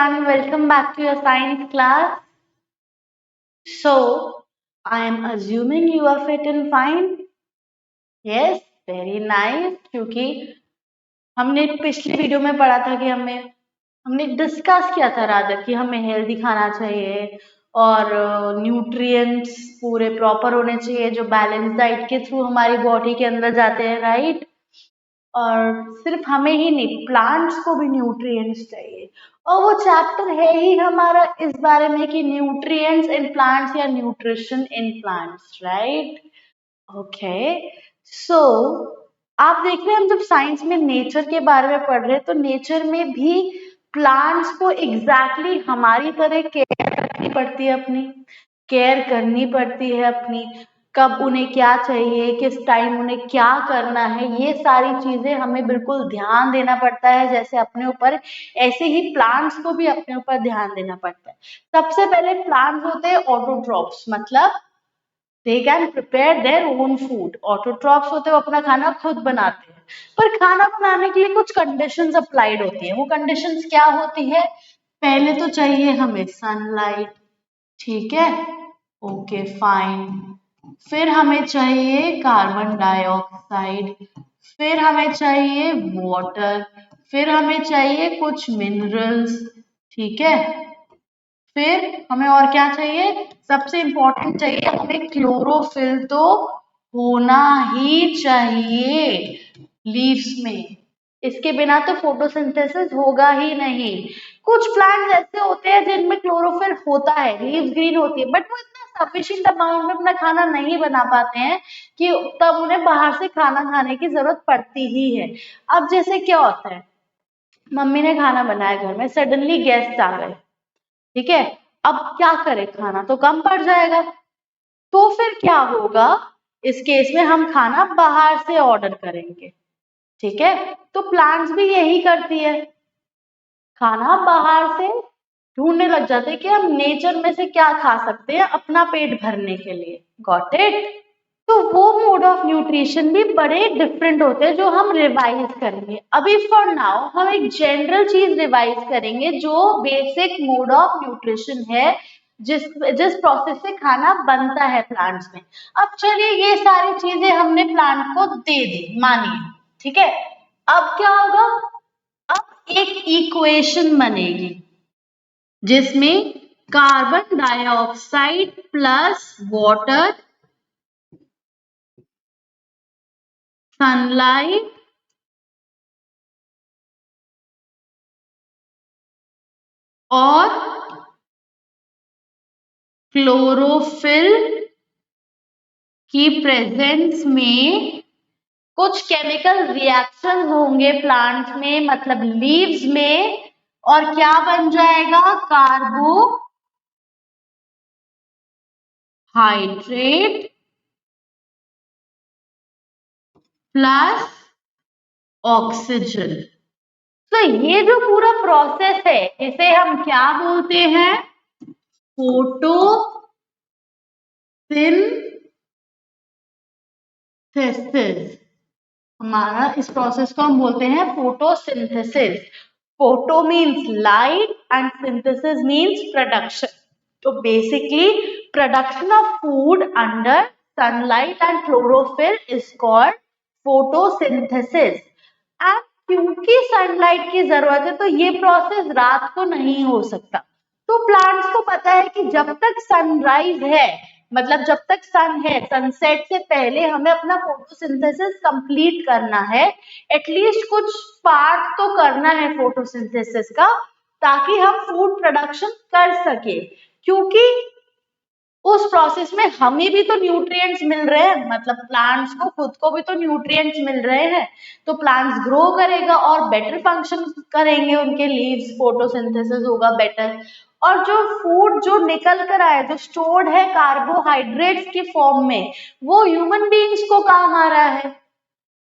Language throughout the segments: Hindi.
everyone, welcome back to your science class. So, I am assuming you are fit and fine. Yes, very nice. क्योंकि हमने पिछले वीडियो में पढ़ा था कि हमने डिस्कस किया था रादर कि हमें हेल्दी खाना चाहिए और न्यूट्रिएंट्स पूरे प्रॉपर होने चाहिए जो बैलेंस डाइट के थ्रू हमारी बॉडी के अंदर जाते हैं, राइट? और सिर्फ हमें ही नहीं, प्लांट्स को भी न्यूट्रिएंट्स चाहिए और वो चैप्टर है ही हमारा इस बारे में कि न्यूट्रिएंट्स इन प्लांट्स या nutrition in plants, right? Okay, so आप देख रहे हैं हम जब साइंस में नेचर के बारे में पढ़ रहे हैं तो नेचर में भी प्लांट्स को एग्जैक्टली हमारी तरह केयर रखनी पड़ती है, अपनी केयर करनी पड़ती है अपनी, कब उन्हें क्या चाहिए, किस टाइम उन्हें क्या करना है, ये सारी चीजें हमें बिल्कुल ध्यान देना पड़ता है। जैसे अपने ऊपर ऐसे ही प्लांट्स को भी अपने ऊपर ध्यान देना पड़ता है। सबसे पहले प्लांट्स होते हैं ऑटोट्रॉप्स, मतलब they can prepare their own food. Autotrophs होते हैं वो अपना खाना खुद बनाते हैं, पर खाना बनाने के लिए कुछ कंडीशंस अप्लाइड होती है। वो कंडीशंस क्या होती है? पहले तो चाहिए हमें सनलाइट, ठीक है, ओके फाइन। फिर हमें चाहिए कार्बन डाइऑक्साइड, फिर हमें चाहिए वाटर, फिर हमें चाहिए कुछ मिनरल्स, ठीक है। फिर हमें और क्या चाहिए? सबसे इम्पोर्टेंट चाहिए हमें क्लोरोफिल, तो होना ही चाहिए लीव्स में। इसके बिना तो फोटोसिंथेसिस होगा ही नहीं। कुछ प्लांट्स ऐसे होते हैं जिनमें क्लोरोफिल होता है, लीव्स ग्रीन होती है, बट वो इतना सफिशिएंट अमाउंट में अपना खाना नहीं बना पाते हैं कि तब उन्हें बाहर से खाना खाने की जरूरत पड़ती ही है। अब जैसे क्या होता है, मम्मी ने खाना बनाया घर में, सडनली गेस्ट आ गए, ठीक है, अब क्या करे, खाना तो कम पड़ जाएगा, तो फिर क्या होगा? इस केस में हम खाना बाहर से ऑर्डर करेंगे, ठीक है। तो प्लांट्स भी यही करती है, खाना बाहर से ढूंढने लग जाते हैं कि हम नेचर में से क्या खा सकते हैं अपना पेट भरने के लिए। Got it? तो वो मोड ऑफ न्यूट्रिशन भी बड़े डिफरेंट होते हैं जो हम रिवाइज करेंगे। अभी फॉर नाउ हम एक जनरल चीज रिवाइज करेंगे जो बेसिक मोड ऑफ न्यूट्रिशन है, जिस प्रोसेस से खाना बनता है प्लांट्स में। अब चलिए ये सारी चीजें हमने प्लांट को दे दी, मानिए, ठीक है। अब क्या होगा? अब एक इक्वेशन बनेगी जिसमें carbon dioxide plus water, sunlight और क्लोरोफिल की प्रेजेंस में कुछ केमिकल रिएक्शन होंगे प्लांट्स में, मतलब लीव्स में, और क्या बन जाएगा? Carbohydrate plus oxygen. तो ये जो पूरा प्रोसेस है इसे हम क्या बोलते हैं? फोटोसिंथेसिस। हमारा इस प्रोसेस को हम बोलते हैं photosynthesis. Photo means light and synthesis means production. तो basically production of food under sunlight and chlorophyll is called photosynthesis. And क्योंकि सनलाइट की जरूरत है तो ये प्रोसेस रात को नहीं हो सकता। तो प्लांट्स को पता है कि जब तक सनराइज है, मतलब जब तक सन है, सनसेट से पहले हमें अपना फोटोसिंथेसिस कंप्लीट करना है। एटलीस्ट कुछ पार्ट तो करना है फोटोसिंथेसिस का, ताकि हम फूड प्रोडक्शन कर सके। क्योंकि उस प्रोसेस में हमें भी तो न्यूट्रिएंट्स मिल रहे हैं, मतलब प्लांट्स को खुद को भी तो न्यूट्रिएंट्स मिल रहे हैं। तो प्लांट्स ग्रो करेगा और बेटर फंक्शन करेंगे, उनके लीव्स, फोटोसिंथेसिस होगा बेटर। और जो फूड जो निकल कर आया, जो स्टोर्ड है कार्बोहाइड्रेट्स के फॉर्म में, वो ह्यूमन बीइंग्स को काम आ रहा है।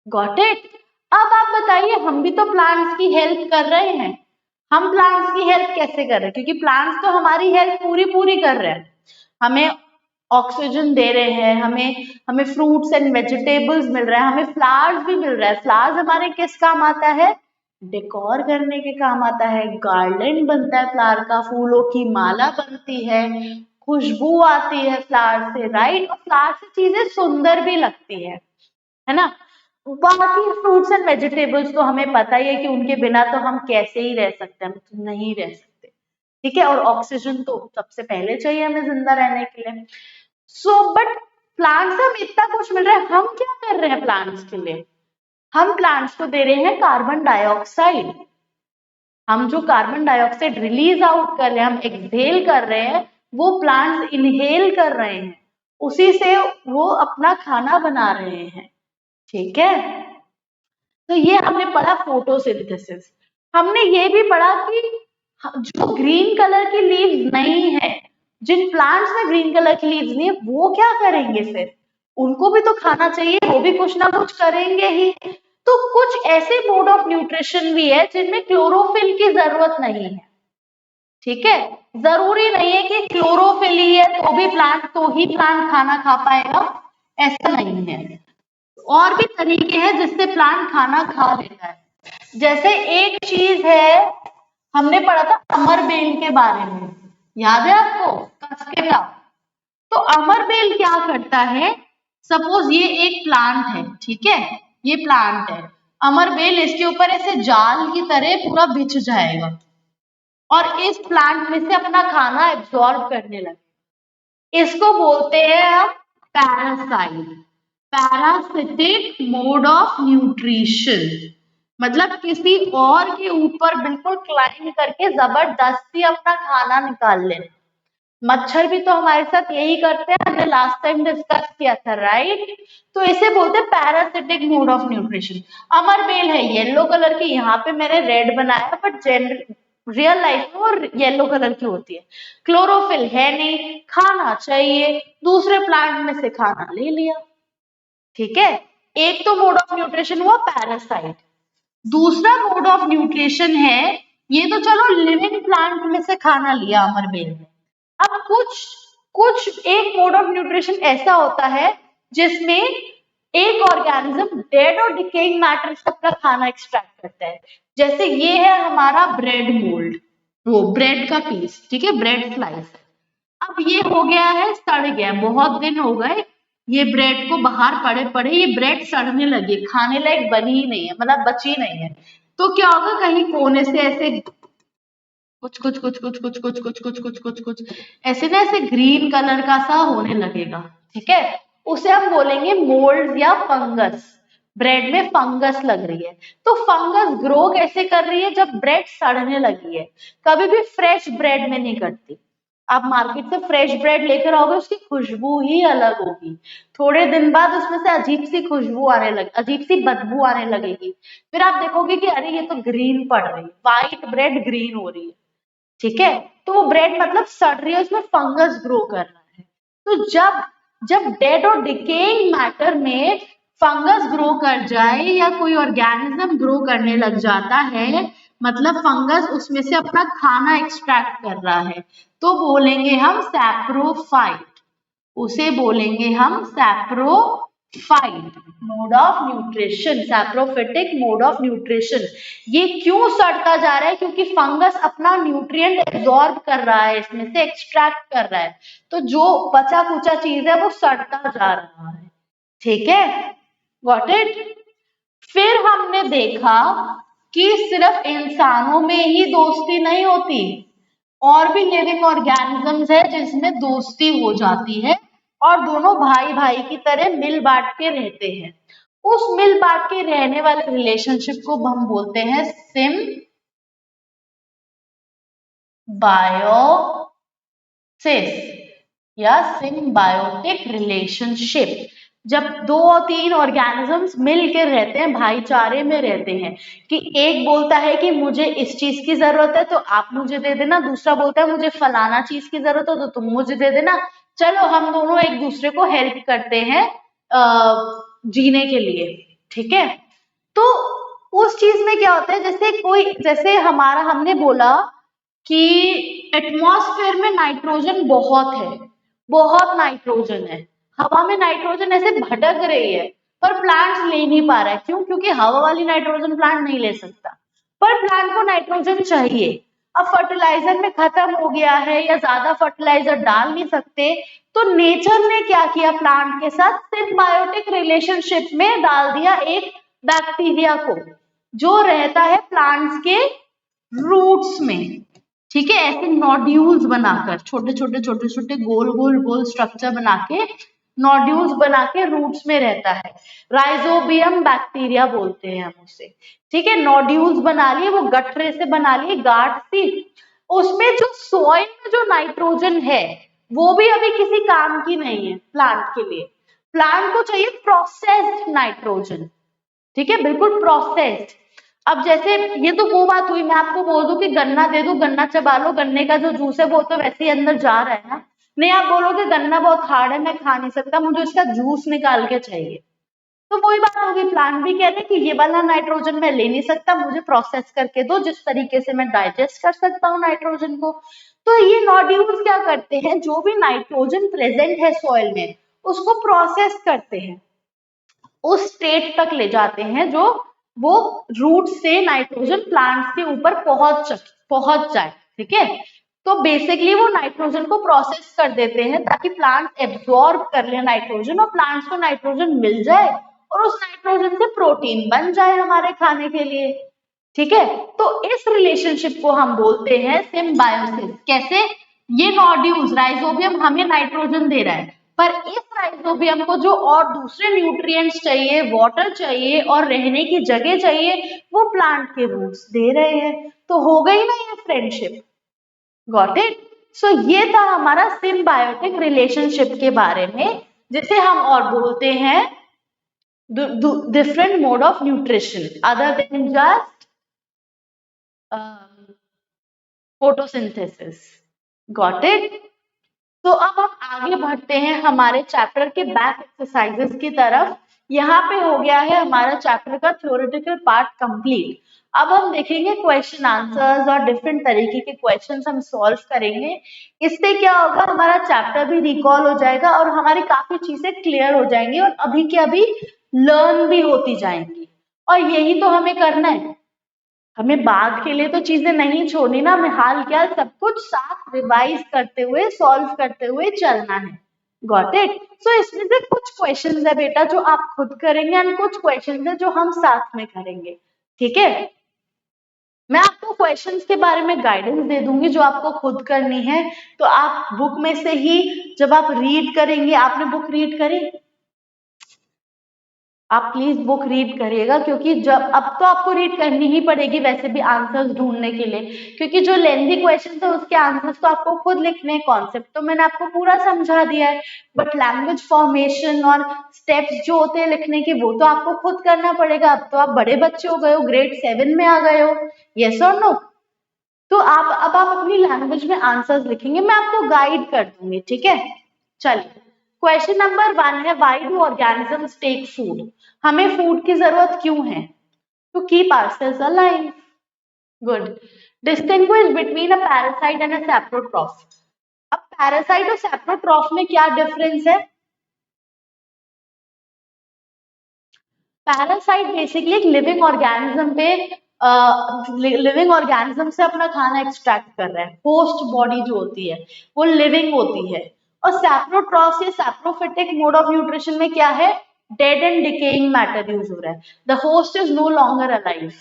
Got it? अब आप बताइए, हम भी तो प्लांट्स की हेल्प कर रहे हैं। हम प्लांट्स की हेल्प कैसे कर रहे हैं? क्योंकि प्लांट्स तो हमारी हेल्प पूरी पूरी कर रहे हैं, हमें ऑक्सीजन दे रहे हैं, हमें हमें फ्रूट्स एंड वेजिटेबल्स मिल रहा है, हमें फ्लावर्स भी मिल रहा है। फ्लावर्स हमारे किस काम आता है? डेकोर करने के काम आता है, गार्लैंड बनता है फ्लावर का, फूलों की माला बनती है, खुशबू आती है फ्लावर से, राइट। और फ्लावर से चीजें सुंदर भी लगती है ना। बाकी फ्रूट्स एंड वेजिटेबल्स तो हमें पता ही है कि उनके बिना तो हम कैसे ही रह सकते हैं, हम तो नहीं रह सकते, ठीक है। और ऑक्सीजन तो सबसे पहले चाहिए हमें जिंदा रहने के लिए। सो बट प्लांट्स से हमें इतना कुछ मिल रहा है, हम क्या कर रहे हैं प्लांट्स के लिए? हम प्लांट्स को दे रहे हैं कार्बन डाइऑक्साइड। हम जो कार्बन डाइऑक्साइड रिलीज आउट कर रहे हैं, हम एक्सहेल कर रहे हैं, वो प्लांट्स इनहेल कर रहे हैं, उसी से वो अपना खाना बना रहे हैं, ठीक है। तो ये हमने पढ़ा फोटोसिंथेसिस। हमने ये भी पढ़ा कि जो ग्रीन कलर की लीव्स नहीं है, जिन प्लांट्स में ग्रीन कलर की लीव्स नहीं है, वो क्या करेंगे फिर? उनको भी तो खाना चाहिए, वो भी कुछ ना कुछ करेंगे ही। तो कुछ ऐसे मोड ऑफ न्यूट्रिशन भी है जिनमें क्लोरोफिल की जरूरत नहीं है, ठीक है। जरूरी नहीं है कि क्लोरोफिल ही है तो ही प्लांट खाना खा पाएगा, ऐसा नहीं है। और भी तरीके हैं जिससे प्लांट खाना खा लेता है। जैसे एक चीज है, हमने पढ़ा था अमरबेल के बारे में, याद है आपको? कस्केला। तो अमरबेल क्या करता है? सपोज ये एक प्लांट है, ठीक है, ये प्लांट है, अमरबेल इसके ऊपर ऐसे जाल की तरह पूरा बिछ जाएगा और इस प्लांट में से अपना खाना एब्जॉर्ब करने लगे। इसको बोलते हैं हम parasite, parasitic mode of nutrition. मतलब किसी और के ऊपर बिल्कुल क्लाइंब करके जबरदस्ती अपना खाना निकाल लेना। मच्छर भी तो हमारे साथ यही करते हैं, हमने लास्ट टाइम डिस्कस किया था, राइट। तो इसे बोलते हैं पैरासिटिक मोड ऑफ न्यूट्रिशन। अमरबेल है येलो कलर की, यहाँ पे मैंने रेड बनाया, बट रियल लाइफ में वो येलो कलर की होती है। क्लोरोफिल है नहीं, खाना चाहिए, दूसरे प्लांट में से खाना ले लिया, ठीक है। एक तो मोड ऑफ न्यूट्रिशन हुआ पैरासाइट। दूसरा मोड ऑफ न्यूट्रिशन है, ये तो चलो लिविंग प्लांट में से खाना लिया अमरबेल ने। अब कुछ कुछ एक मोड ऑफ न्यूट्रिशन ऐसा होता है जिसमें एक ऑर्गेनिज्म डेड और डिकेइंग मैटर से अपना खाना एक्सट्रैक्ट करता है। जैसे ये है हमारा ब्रेड मोल्ड, वो ब्रेड का पीस, ठीक है, ब्रेड स्लाइस। अब ये हो गया है, सड़ गया, बहुत दिन हो गए ये ब्रेड को बाहर पड़े पड़े, ये ब्रेड सड़ने लगी, खाने लायक बनी ही नहीं है, मतलब बची नहीं है। तो क्या होगा, कहीं कोने से ऐसे कुछ कुछ कुछ कुछ कुछ कुछ कुछ कुछ कुछ कुछ कुछ ऐसे ना, ऐसे ग्रीन कलर का सा होने लगेगा, ठीक है। उसे हम बोलेंगे मोल्ड या फंगस। ब्रेड में फंगस लग रही है। तो फंगस ग्रो कैसे कर रही है? जब ब्रेड सड़ने लगी है। कभी भी फ्रेश ब्रेड में नहीं करती। आप मार्केट से फ्रेश ब्रेड लेकर आओगे, उसकी खुशबू ही अलग होगी। थोड़े दिन बाद उसमें से अजीब सी खुशबू आने लगे, अजीब सी बदबू आने लगेगी। फिर आप देखोगे कि अरे ये तो ग्रीन पड़ रही है, व्हाइट ब्रेड ग्रीन हो रही है, ठीक है। तो वो ब्रेड मतलब सड़ रही है, उसमें फंगस ग्रो कर रहा है। तो जब जब डेड और डिकेइंग मैटर में फंगस ग्रो कर जाए या कोई ऑर्गेनिज्म ग्रो करने लग जाता है, मतलब फंगस उसमें से अपना खाना एक्सट्रैक्ट कर रहा है, तो बोलेंगे हम सैप्रोफाइट। उसे बोलेंगे हम saprophyte mode of nutrition, saprophytic mode of nutrition. ये क्यों सड़ता जा रहा है? क्योंकि फंगस अपना न्यूट्रिएंट एब्जॉर्ब कर रहा है, इसमें से एक्सट्रैक्ट कर रहा है, तो जो बचा कुचा चीज है वो सड़ता जा रहा है, ठीक है। Got it? फिर हमने देखा कि सिर्फ इंसानों में ही दोस्ती नहीं होती, और भी लिविंग ऑर्गेनिजम्स है जिसमें दोस्ती हो जाती है और दोनों भाई भाई की तरह मिल बांट के रहते हैं। उस मिल बांट के रहने वाले रिलेशनशिप को हम बोलते हैं सिम्बायोसिस या सिम्बायोटिक रिलेशनशिप। जब दो और तीन ऑर्गेनिजम्स मिलकर रहते हैं, भाईचारे में रहते हैं, कि एक बोलता है कि मुझे इस चीज की जरूरत है तो आप मुझे दे देना, दूसरा बोलता है मुझे फलाना चीज की जरूरत है तो तुम मुझे दे देना, चलो हम दोनों एक दूसरे को हेल्प करते हैं जीने के लिए, ठीक है। तो उस चीज में क्या होता है, जैसे हमारा हमने बोला कि एटमॉस्फेयर में नाइट्रोजन बहुत है, बहुत नाइट्रोजन है, हवा में नाइट्रोजन ऐसे भटक रही है, पर प्लांट ले नहीं पा रहा है। क्यों? क्योंकि हवा वाली नाइट्रोजन प्लांट नहीं ले सकता, पर प्लांट को नाइट्रोजन चाहिए। अब फर्टिलाइजर में खत्म हो गया है या ज्यादा फर्टिलाइजर डाल नहीं सकते, तो नेचर ने क्या किया प्लांट के साथ, सिम्बायोटिक रिलेशनशिप में डाल दिया एक बैक्टीरिया को, जो रहता है प्लांट्स के रूट्स में। ठीक है, ऐसे नोड्यूल्स बनाकर, छोटे छोटे छोटे छोटे गोल गोल गोल स्ट्रक्चर बना के, नोड्यूल्स बना के रूट्स में रहता है। राइजोबियम बैक्टीरिया बोलते हैं हम उसे। ठीक है, नोड्यूल्स बना लिए, वो गठरे से बना लिए, गांठ सी। उसमें जो सॉइल में जो नाइट्रोजन है वो भी अभी किसी काम की नहीं है प्लांट के लिए। प्लांट को चाहिए प्रोसेस्ड नाइट्रोजन। ठीक है, बिल्कुल प्रोसेस्ड। अब जैसे ये तो वो बात हुई, मैं आपको बोल दूं कि गन्ना दे दूं, गन्ना चबा लो, गन्ने का जो जूस है वो तो वैसे ही अंदर जा रहा है ना। नहीं, आप बोलोगे गन्ना बहुत हार्ड है, मैं खा नहीं सकता, मुझे इसका जूस निकाल के चाहिए। तो वही बात होगी, प्लांट भी कह रहे हैं कि ये वाला नाइट्रोजन मैं ले नहीं सकता, मुझे प्रोसेस करके दो जिस तरीके से मैं डाइजेस्ट कर सकता हूँ नाइट्रोजन को। तो ये नोड्यूल्स क्या करते हैं, जो भी नाइट्रोजन प्रेजेंट है सॉइल में उसको प्रोसेस करते हैं, उस स्टेट तक ले जाते हैं जो वो रूट से नाइट्रोजन प्लांट्स के ऊपर पहुंच जाए। ठीक है, तो बेसिकली वो नाइट्रोजन को प्रोसेस कर देते हैं ताकि प्लांट्स एब्जॉर्ब कर ले नाइट्रोजन और प्लांट्स को नाइट्रोजन मिल जाए और उस नाइट्रोजन से प्रोटीन बन जाए हमारे खाने के लिए। ठीक है, तो इस रिलेशनशिप को हम बोलते हैं सिम्बायोसिस। कैसे, ये नोड्यूल्स राइजोबियम हमें नाइट्रोजन दे रहा है, पर इस राइजोबियम को जो और दूसरे न्यूट्रिएंट्स चाहिए, वाटर चाहिए और रहने की जगह चाहिए, वो प्लांट के रूट्स दे रहे हैं। तो हो गई ना ये फ्रेंडशिप। Got it. सो ये था हमारा सिम्बायोटिक रिलेशनशिप के बारे में, जिसे हम और बोलते हैं different mode of nutrition other than just photosynthesis. Got it. तो अब हम आगे बढ़ते हैं हमारे चैप्टर के बैक एक्सरसाइजेस की तरफ। यहाँ पे हो गया है हमारा चैप्टर का थ्योरेटिकल पार्ट कंप्लीट। अब हम देखेंगे क्वेश्चन आंसर्स और डिफरेंट तरीके के क्वेश्चंस हम सॉल्व करेंगे। इससे क्या होगा, हमारा चैप्टर भी रिकॉल हो जाएगा और हमारी काफी चीजें क्लियर हो जाएंगी और अभी के अभी लर्न भी होती जाएंगी। और यही तो हमें करना है, हमें बाद के लिए तो चीजें नहीं छोड़नी ना, हमें हाल क्या सब कुछ साथ रिवाइज करते हुए सॉल्व करते हुए चलना है। Got it. सो इसमें से कुछ क्वेश्चंस है बेटा जो आप खुद करेंगे एंड कुछ क्वेश्चंस है जो हम साथ में करेंगे। ठीक है, मैं आपको क्वेश्चंस के बारे में गाइडेंस दे दूंगी जो आपको खुद करनी है। तो आप बुक में से ही जब आप रीड करेंगे, आपने बुक रीड करी, आप प्लीज बुक रीड करिएगा, क्योंकि जब अब तो आपको रीड करनी ही पड़ेगी वैसे भी आंसर्स ढूंढने के लिए, क्योंकि जो लेंथी क्वेश्चन है उसके आंसर्स तो आपको खुद लिखने हैं। कॉन्सेप्ट तो मैंने आपको पूरा समझा दिया है, बट लैंग्वेज फॉर्मेशन और स्टेप्स जो होते हैं लिखने के वो तो आपको खुद करना पड़ेगा। अब तो आप बड़े बच्चे हो गए हो, ग्रेड 7 में आ गए हो। यस और नो? तो अब आप अपनी लैंग्वेज में आंसर्स लिखेंगे, मैं आपको गाइड कर दूंगी। ठीक है, चलिए क्वेश्चन नंबर 1 है, why do organisms take food? हमें फूड की जरूरत क्यों है? To keep ourselves alive. Good. Distinguish between a parasite and a saprotroph. अब पैरासाइट और सैप्रोट्रॉफ में क्या डिफरेंस है? पैरासाइट बेसिकली एक लिविंग ऑर्गेनिज्म पे लिविंग ऑर्गेनिज्म से अपना खाना एक्सट्रैक्ट कर रहा है। होस्ट बॉडी जो होती है वो लिविंग होती है। और सैप्रोट्रॉफ या सैप्रोफिटिक मोड ऑफ न्यूट्रिशन में क्या है, dead and decaying matter use हो रहा है। The host is no longer alive,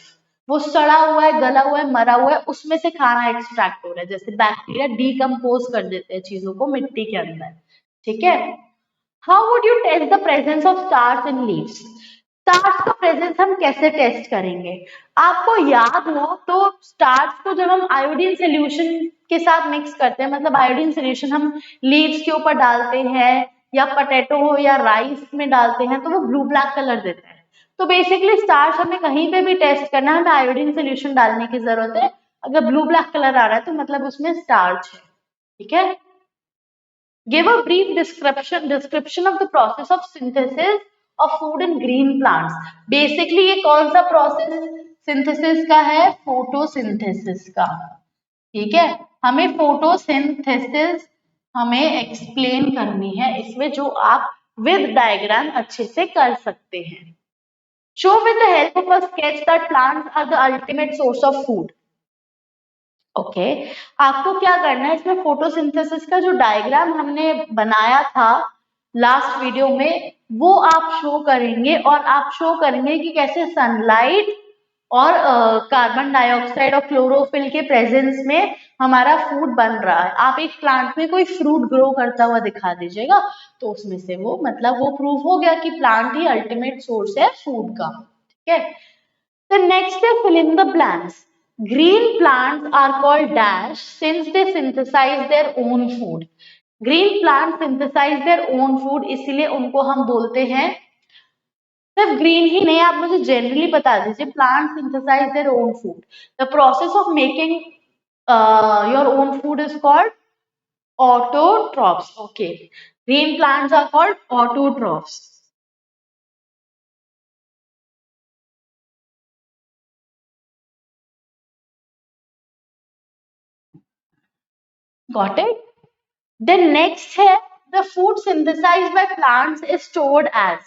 वो सड़ा हुआ है, गला हुआ है, मरा हुआ है, उसमें से खाना एक्सट्रैक्ट हो रहा है। जैसे बैक्टीरिया डीकम्पोज कर देते हैं चीजों को मिट्टी के अंदर। ठीक है, how would you test the presence of starch in leaves? Starch का प्रेजेंस हम कैसे टेस्ट करेंगे? आपको याद हो तो स्टार्च को जब हम आयोडीन सोल्यूशन के साथ मिक्स करते हैं, मतलब आयोडीन सोल्यूशन हम लीव्स के ऊपर डालते हैं या पोटैटो हो या राइस में डालते हैं तो वो ब्लू ब्लैक कलर देता है। तो बेसिकली स्टार्च हमें कहीं पे भी टेस्ट करना है, हमें आयोडीन सोल्यूशन डालने की जरूरत है। अगर ब्लू ब्लैक कलर आ रहा है तो मतलब उसमें स्टार्च है। ठीक है, give a brief description of the process of synthesis of food in green plants। Basically ये कौन सा प्रोसेस सिंथेसिस का है? फोटोसिंथेसिस का। ठीक है, हमें फोटोसिंथेसिस हमें एक्सप्लेन करनी है इसमें, जो आप विद डायग्राम अच्छे से कर सकते हैं। Show with the help of a sketch that plants are the ultimate source of food. Okay आपको क्या करना है इसमें फोटोसिंथेसिस का जो डायग्राम हमने बनाया था लास्ट वीडियो में वो आप शो करेंगे और आप शो करेंगे कि कैसे सनलाइट और कार्बन डाइऑक्साइड और क्लोरोफिल के प्रेजेंस में हमारा फूड बन रहा है। आप एक प्लांट में कोई फ्रूट ग्रो करता हुआ दिखा दीजिएगा तो उसमें से वो मतलब वो प्रूव हो गया कि प्लांट ही अल्टीमेट सोर्स है फूड का। ठीक है, the next is fill in the blanks. Green plants are called dash since they synthesize their own food. Green plants synthesize their own food इसीलिए उनको हम बोलते हैं। सिर्फ ग्रीन ही नहीं आप मुझे जनरली बता दीजिए plant synthesize their own food. The process of making your own food is called autotrophs. Okay, green plants are called autotrophs. Got it? Then next है the food synthesized by plants is stored as.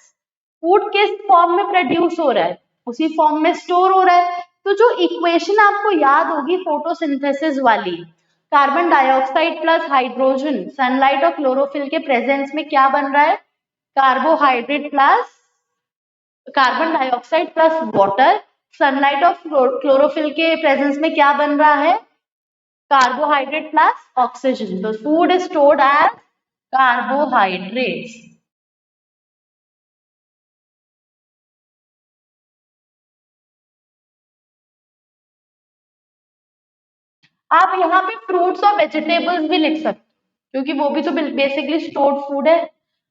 Food किस फॉर्म में प्रोड्यूस हो रहा है उसी फॉर्म में स्टोर हो रहा है। तो जो इक्वेशन आपको याद होगी फोटोसिंथेसिस वाली, carbon dioxide plus hydrogen sunlight और क्लोरोफिल के प्रेजेंस में क्या बन रहा है, carbohydrate plus carbon dioxide plus water, sunlight और क्लोरोफिल के प्रेजेंस में क्या बन रहा है, carbohydrate plus oxygen. The food is stored as carbohydrates. आप यहाँ पे फ्रूट्स और वेजिटेबल्स भी लिख सकते क्योंकि वो भी तो बेसिकली स्टोर्ड फूड है,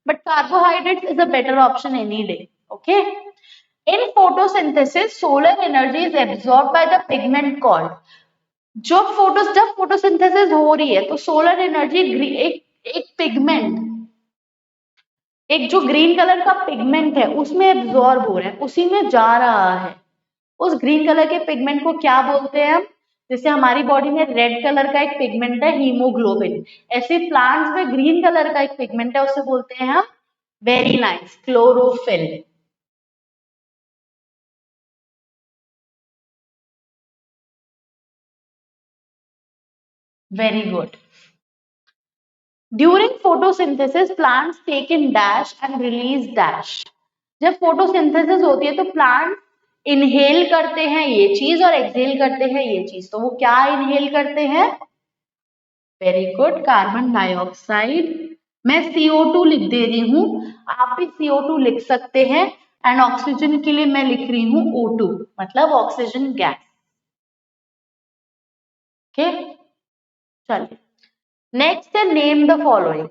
but carbohydrates is a better option any day. Okay, in photosynthesis solar energy is absorb by the pigment called. जब फोटोसिंथेसिस हो रही है तो सोलर एनर्जी एक पिगमेंट, एक जो ग्रीन कलर का पिगमेंट है उसमें एब्जॉर्ब हो रहा है, उसी में जा रहा है। उस ग्रीन कलर के पिगमेंट को क्या बोलते हैं हम, जैसे हमारी बॉडी में रेड कलर का एक पिगमेंट है हीमोग्लोबिन, ऐसे प्लांट्स में ग्रीन कलर का एक पिगमेंट है उसे बोलते हैं हम very nice chlorophyll. Very good. During photosynthesis plants take in dash and release dash. जब फोटोसिंथेसिस होती है तो प्लांट इनहेल करते हैं ये चीज और एक्सहेल करते हैं ये चीज, तो वो क्या इनहेल करते हैं, वेरी गुड, कार्बन डाइऑक्साइड। मैं CO2 लिख दे रही हूं, आप भी CO2 लिख सकते हैं, एंड ऑक्सीजन के लिए मैं लिख रही हूं O2 मतलब ऑक्सीजन गैस। ओके, चलिए नेक्स्ट है name the following.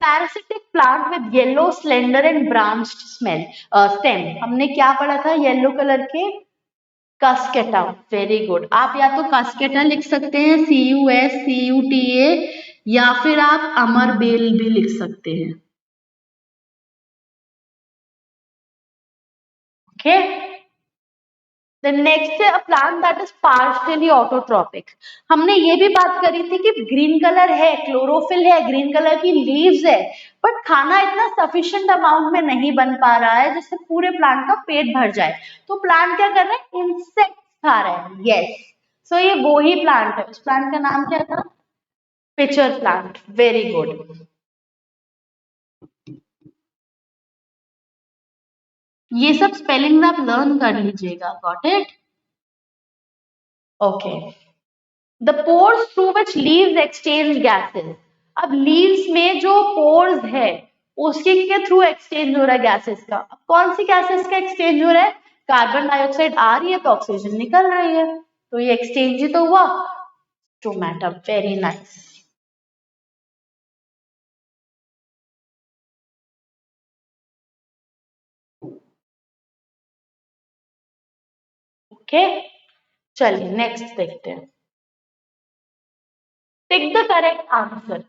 Parasitic plant with yellow slender and branched stem. हमने क्या पढ़ा था येलो कलर के, कास्केटा। वेरी गुड, आप या तो कास्केटा लिख सकते हैं CUSCUTA या फिर आप अमर बेल भी लिख सकते हैं। ओके, द नेक्स्ट है a plant that is partially autotrophic. हमने ये भी बात करी थी कि ग्रीन कलर है, क्लोरोफिल है, ग्रीन कलर की लीव्स है, बट खाना इतना सफिशिएंट अमाउंट में नहीं बन पा रहा है जिससे पूरे प्लांट का पेट भर जाए, तो प्लांट क्या कर रहा है, इंसेक्ट खा रहा है। यस, सो ये वो ही प्लांट है, उस प्लांट का नाम क्या था, पिचर प्लांट। वेरी गुड, ये सब स्पेलिंग आप लर्न कर लीजिएगा। Got it? Okay, the pores through which leaves exchange gases. अब लीव्स में जो पोर्स है उसके के थ्रू एक्सचेंज हो रहा है गैसेस का। अब कौन सी गैसेस का एक्सचेंज हो रहा है, कार्बन डाइऑक्साइड आ रही है तो ऑक्सीजन निकल रही है, तो ये एक्सचेंज ही तो हुआ। Stomata, very nice. ओके, चलिए नेक्स्ट देखते हैं। Tick the correct answer.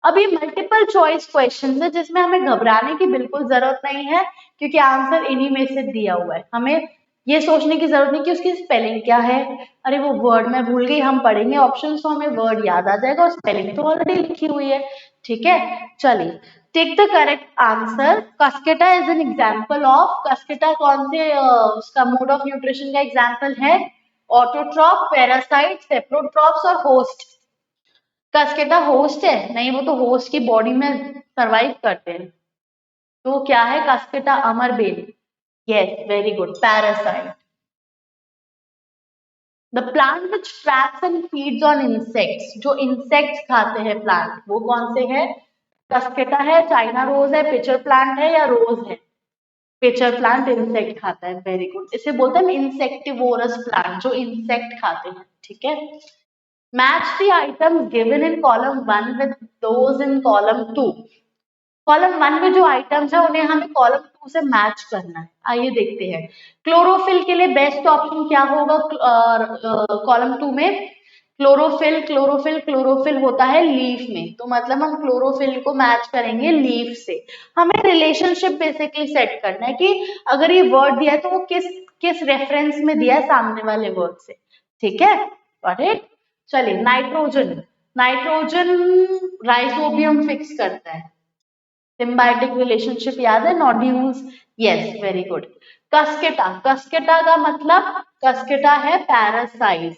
अब ये मल्टीपल चॉइस क्वेश्चन है जिसमें हमें घबराने की बिल्कुल जरूरत नहीं है क्योंकि आंसर इन्हीं में से दिया हुआ है। हमें ये सोचने की जरूरत नहीं कि उसकी स्पेलिंग क्या है, अरे वो वर्ड मैं भूल गई, हम पढ़ेंगे ऑप्शन तो हमें वर्ड याद आ जाएगा और स्पेलिंग तो ऑलरेडी लिखी हुई है। ठीक है, चलिए take the correct answer. Cuscuta is an example of, cuscuta कौन से उसका मोड ऑफ न्यूट्रिशन का एग्जाम्पल है? ऑटोट्रॉप, पैरासाइट, सेप्रोट्रॉप्स और होस्ट। कस्केटा होस्ट है? नहीं, वो तो होस्ट की बॉडी में सरवाइव करते हैं, तो क्या है कस्केटा? अमरबेल। Yes, very good, parasite. The plant which traps and feeds on insects, जो इंसेक्ट्स खाते हैं प्लांट, वो कौन से है? कस्केटा है, चाइना रोज है, पिचर प्लांट है या रोज है? पिचर प्लांट इंसेक्ट खाता है, वेरी गुड। इसे बोलते हैं इंसेक्टिवोरस प्लांट, जो इंसेक्ट खाते हैं, ठीक है। Match the items given in column 1 with those in column 2। Column 1 में जो आइटम्स है उन्हें हमें कॉलम 2 से मैच करना है। आइए देखते हैं। क्लोरोफिल के लिए बेस्ट ऑप्शन क्या होगा कॉलम 2 में? क्लोरोफिल, क्लोरोफिल, क्लोरोफिल होता है लीफ में, तो मतलब हम क्लोरोफिल को मैच करेंगे लीफ से। हमें रिलेशनशिप बेसिकली सेट करना है कि अगर ये वर्ड दिया है तो वो किस किस रेफरेंस में दिया है सामने वाले वर्ड से, ठीक है, गॉट इट। चलिए, नाइट्रोजन, नाइट्रोजन राइजोबियम फिक्स करता है। सिम्बायोटिक रिलेशनशिप याद है? Nodules, yes, very good. Cuscuta, cuscuta का मतलब, कस्केटा है पैरासाइट।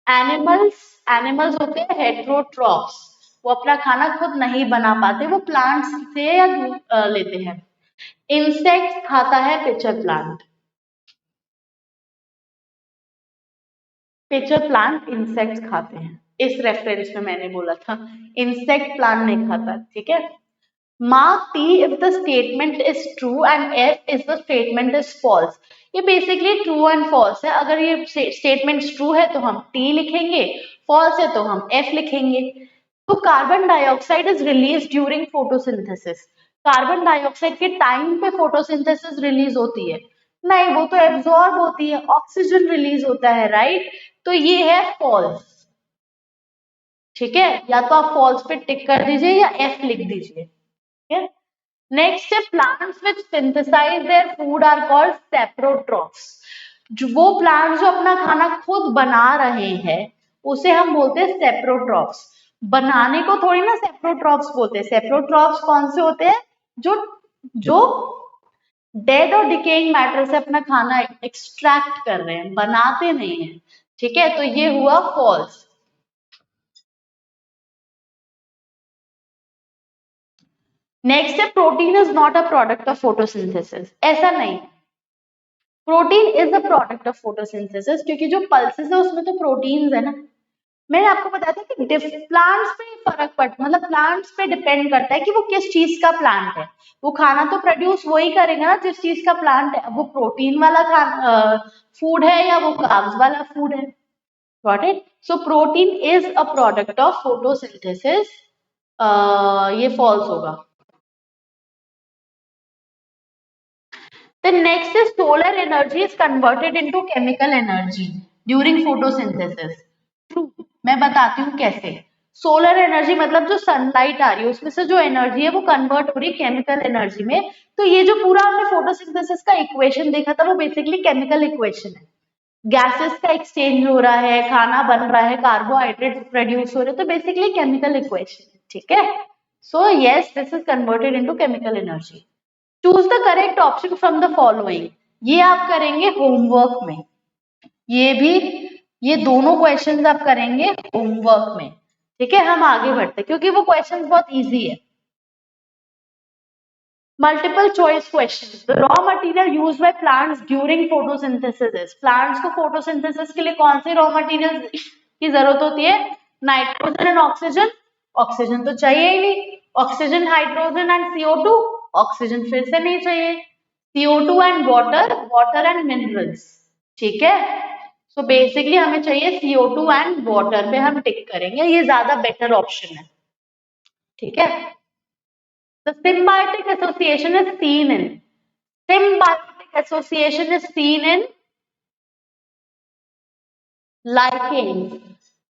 एनिमल्स, एनिमल्स होते हैं हेटेरोट्रॉप्स, वो अपना खाना खुद नहीं बना पाते, वो प्लांट्स से या लेते हैं। इंसेक्ट खाता है pitcher plant, pitcher plant insect खाते हैं, इस रेफरेंस में मैंने बोला था, इंसेक्ट प्लांट नहीं खाता, ठीक है। Mark T if the statement is true and F if the statement is false. ये बेसिकली ट्रू एंड फॉल्स है। अगर ये स्टेटमेंट ट्रू है तो हम T लिखेंगे, फॉल्स है तो हम F लिखेंगे। तो carbon dioxide is release during photosynthesis. Carbon dioxide के टाइम पे फोटोसिंथेसिस रिलीज होती है? नहीं, वो तो एब्जॉर्ब होती है, ऑक्सीजन रिलीज होता है, राइट। तो ये है फॉल्स, ठीक है। या तो आप फॉल्स पे टिक कर दीजिए या F लिख दीजिए, ठीक है। नेक्स्ट है plants which synthesize their food are called saprotrophs. जो वो प्लांट्स जो अपना खाना खुद बना रहे हैं उसे हम बोलते हैं सेप्रोट्रॉप्स। बनाने को थोड़ी ना सेप्रोट्रॉप्स बोलते हैं। सेप्रोट्रॉप्स कौन से होते हैं? जो जो डेड और डिकेइंग मैटर से अपना खाना एक्सट्रैक्ट कर रहे हैं, बनाते नहीं है, ठीक है। तो ये हुआ फॉल्स। नेक्स्ट है protein is not a product of photosynthesis. ऐसा नहीं, protein is a product of photosynthesis, क्योंकि जो पल्सेस है उसमें तो प्रोटीन्स है ना। मैंने आपको बताया था कि प्लांट्स पे फर्क पड़ता, मतलब प्लांट्स पे डिपेंड करता है कि वो किस चीज का प्लांट है। वो खाना तो प्रोड्यूस वही करेगा ना जिस चीज का प्लांट है। अब वो प्रोटीन वाला खाना फूड है या वो कार्ब्स वाला फूड है, got it. So protein is a product of photosynthesis, ये फॉल्स होगा। Then next is solar energy is converted into chemical energy during photosynthesis. True, मैं बताती हूँ कैसे। सोलर एनर्जी मतलब जो सनलाइट आ रही है उसमें से जो एनर्जी है वो कन्वर्ट हो रही है केमिकल एनर्जी में। तो ये जो पूरा हमने फोटोसिंथेसिस का इक्वेशन देखा था वो बेसिकली केमिकल इक्वेशन है। गैसेस का एक्सचेंज हो रहा है, खाना बन रहा है, कार्बोहाइड्रेट प्रोड्यूस हो रहे हैं, तो बेसिकली केमिकल इक्वेशन, ठीक है। So yes, this is converted into chemical energy. Choose the correct option from the following. ये आप करेंगे होमवर्क में, ये भी, ये दोनों क्वेश्चंस आप करेंगे होमवर्क में, ठीक है। हम आगे बढ़ते क्योंकि वो क्वेश्चंस बहुत इजी है। Multiple choice question. The raw material used by plants during photosynthesis is. Plants को फोटोसिंथेसिस के लिए कौन से रॉ मटेरियल की जरूरत होती है? Nitrogen and oxygen. ऑक्सीजन तो चाहिए ही नहीं। Oxygen, hydrogen and CO2। Oxygen फिर से नहीं चाहिए। CO2 and water, water and minerals, ठीक है। सो बेसिकली हमें चाहिए CO2 एंड वाटर, पे हम टिक करेंगे, ये ज्यादा बेटर ऑप्शन है, ठीक है। The symbiotic association is seen in, symbiotic association is seen in lichens.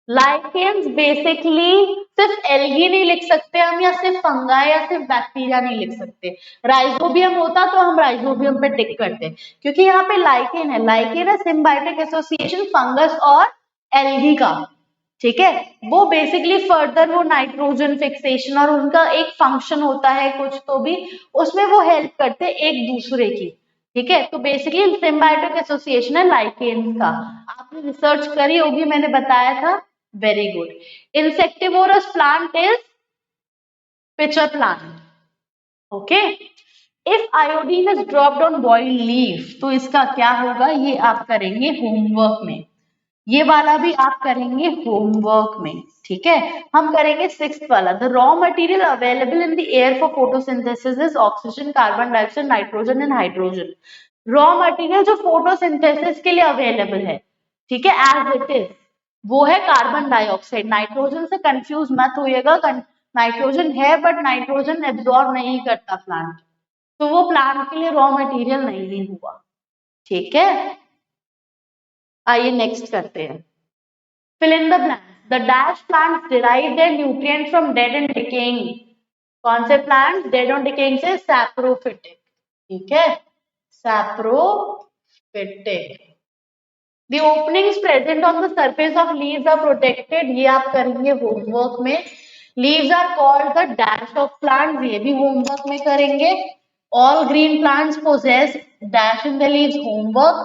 Lichens basically सिर्फ एल्गी नहीं लिख सकते हम, या सिर्फ फंगाई या सिर्फ बैक्टीरिया नहीं लिख सकते। राइजोबियम होता तो हम राइजोबियम पे टिक करते, क्योंकि यहाँ पे लाइकेन है। लाइकेन है सिम्बायोटिक एसोसिएशन फंगस और एल्गी का, ठीक है। वो बेसिकली फर्दर वो नाइट्रोजन फिक्सेशन और उनका एक फंक्शन होता है कुछ तो भी, उसमें वो हेल्प करते हैं एक दूसरे की। ठीक है, तो बेसिकली सिम्बायोटिक एसोसिएशन है लाइकेन्स का। आपने रिसर्च करी होगी, मैंने बताया था। Very good. Insectivorous plant is pitcher plant. Okay. If iodine is dropped on boiled leaf, तो इसका क्या होगा, ये आप करेंगे होमवर्क में। ये वाला भी आप करेंगे होमवर्क में। ठीक है, हम करेंगे 6th वाला। The raw material available in the air for photosynthesis is oxygen, carbon dioxide, nitrogen and hydrogen. Raw material जो फोटोसिंथेसिस के लिए अवेलेबल है, ठीक है, एज इट इज, वो है कार्बन डाइऑक्साइड। नाइट्रोजन से कंफ्यूज मत होइएगा, नाइट्रोजन है बट नाइट्रोजन एब्जॉर्ब नहीं करता प्लांट, तो वो प्लांट के लिए रॉ मटेरियल नहीं हुआ। ठीक है, आइए नेक्स्ट करते हैं। Fill in the blanks. The dash plants derive their nutrients from dead and decaying. कौन से plants dead and decaying से? Saprophytic. ठीक है, saprophytic. The openings present on the surface of leaves are protected. ये आप करेंगे होमवर्क में। Leaves are called the dash of plants. ये भी होमवर्क में करेंगे। All green plants possess dash in the leaves. Homework.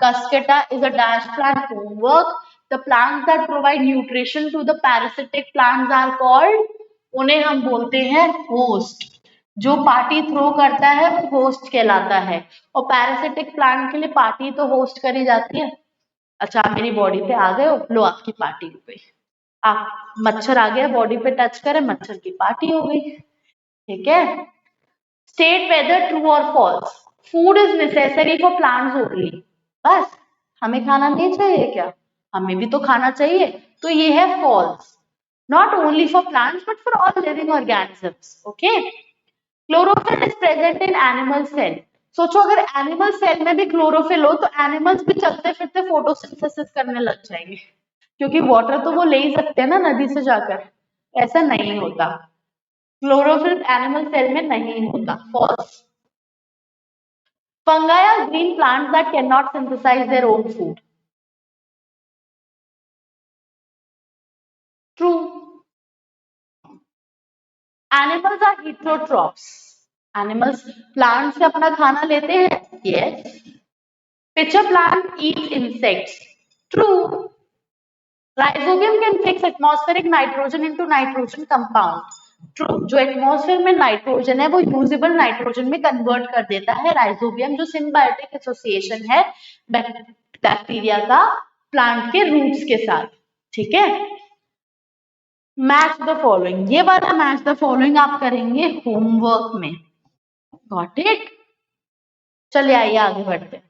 Cuscata is a dash plant. Homework. The plants that provide nutrition to the parasitic plants are called, उन्हें हम बोलते हैं host. जो पार्टी थ्रो करता है वो होस्ट कहलाता है, और पैरासिटिक प्लांट के लिए पार्टी तो होस्ट करी जाती है। अच्छा, आप मेरी बॉडी पे आ गए हो, लो आपकी पार्टी हो गई। आप मच्छर आ गया बॉडी पे टच करे, मच्छर की पार्टी हो गई। ठीक है। स्टेट वेदर ट्रू और false. Food is necessary for plants only. बस हमें खाना नहीं चाहिए क्या? हमें भी तो खाना चाहिए, तो ये है false. Not only for plants but for all living organisms. Okay. Chlorophyll is present in animal cell. सोचो अगर एनिमल सेल में भी क्लोरोफिल हो तो एनिमल्स भी चलते फिरते फोटोसिंथेसिस करने लग जाएंगे, क्योंकि वाटर तो वो ले ही सकते हैं ना नदी से जाकर। ऐसा नहीं होता, क्लोरोफिल एनिमल सेल में नहीं होता। False. Fungi are green plants that cannot synthesize their own food. True. Animals are heterotrophs. Animals plants से अपना खाना लेते हैं. Yes. Pitcher plant eats insects. True. Rhizobium can fix atmospheric nitrogen into nitrogen compound. True. जो एटमॉस्फेयर में नाइट्रोजन है वो यूजेबल नाइट्रोजन में कन्वर्ट कर देता है राइजोबियम, जो सिम्बायोटिक एसोसिएशन है बैक्टीरिया का प्लांट के रूट्स के साथ। ठीक है। मैच द फॉलोइंग, ये वाला मैच द फॉलोइंग आप करेंगे होमवर्क में। Got it. चलिए आइए आगे बढ़ते हैं।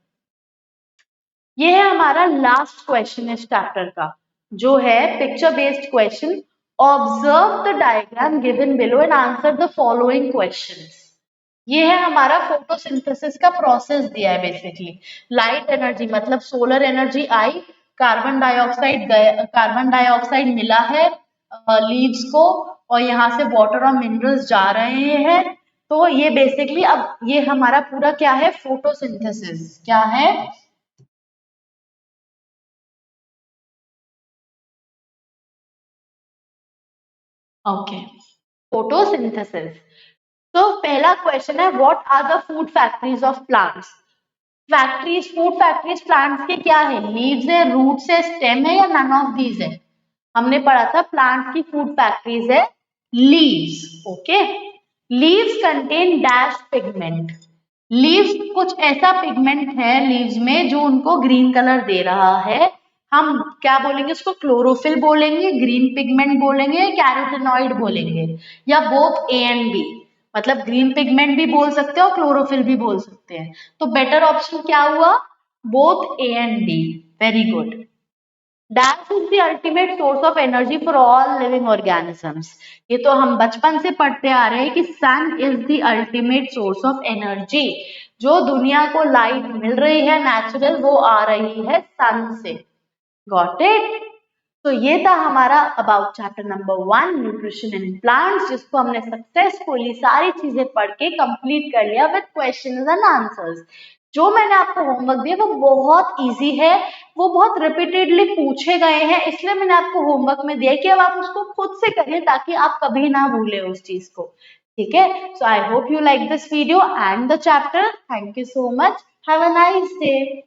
ये है हमारा लास्ट क्वेश्चन इस चैप्टर का, जो है picture based question. Observe the diagram given below and answer the following questions. ये है हमारा फोटोसिंथेसिस का प्रोसेस दिया है बेसिकली। लाइट एनर्जी मतलब सोलर एनर्जी आई, कार्बन डाइऑक्साइड मिला है लीव्स को, और यहाँ से वाटर और मिनरल्स जा रहे हैं। तो ये बेसिकली अब ये हमारा पूरा क्या है, फोटोसिंथेसिस क्या है। Okay, photosynthesis. तो पहला क्वेश्चन है, what are the food factories of plants. Factories, food factories plants के क्या है, लीव्स है, रूट्स है, स्टेम है, या नन ऑफ दीज है। हमने पढ़ा था प्लांट्स की फूड फैक्ट्रीज है leaves. Okay. Leaves contain dash pigment. Leaves कुछ ऐसा पिगमेंट है लीव्स में जो उनको ग्रीन कलर दे रहा है। हम क्या बोलेंगे उसको, क्लोरोफिल बोलेंगे, ग्रीन पिगमेंट बोलेंगे, कैरोटेनॉइड बोलेंगे, या बोथ ए एंड बी। मतलब ग्रीन पिगमेंट भी बोल सकते हैं और क्लोरोफिल भी बोल सकते हैं। तो बेटर ऑप्शन क्या हुआ, both A and B. Very good. Dash is the ultimate source of energy for all living organisms. ये तो हम बचपन से पढ़ते आ रहे हैं कि sun is the ultimate source of energy. जो दुनिया को लाइट मिल रही है नेचुरल, वो आ रही है सन से। Got it. तो ये था हमारा about chapter number 1 nutrition in plants, जिसको हमने सक्सेसफुली सारी चीजें पढ़ के कंप्लीट कर लिया विद क्वेश्चंस एंड आंसर्स। जो मैंने आपको होमवर्क दिया वो बहुत इजी है, वो बहुत रिपीटेडली पूछे गए हैं, इसलिए मैंने आपको होमवर्क में दिया कि अब आप उसको खुद से करिए ताकि आप कभी ना भूले उस चीज को। ठीक है, so I hope you like this video and the chapter. Thank you so much, have a nice day.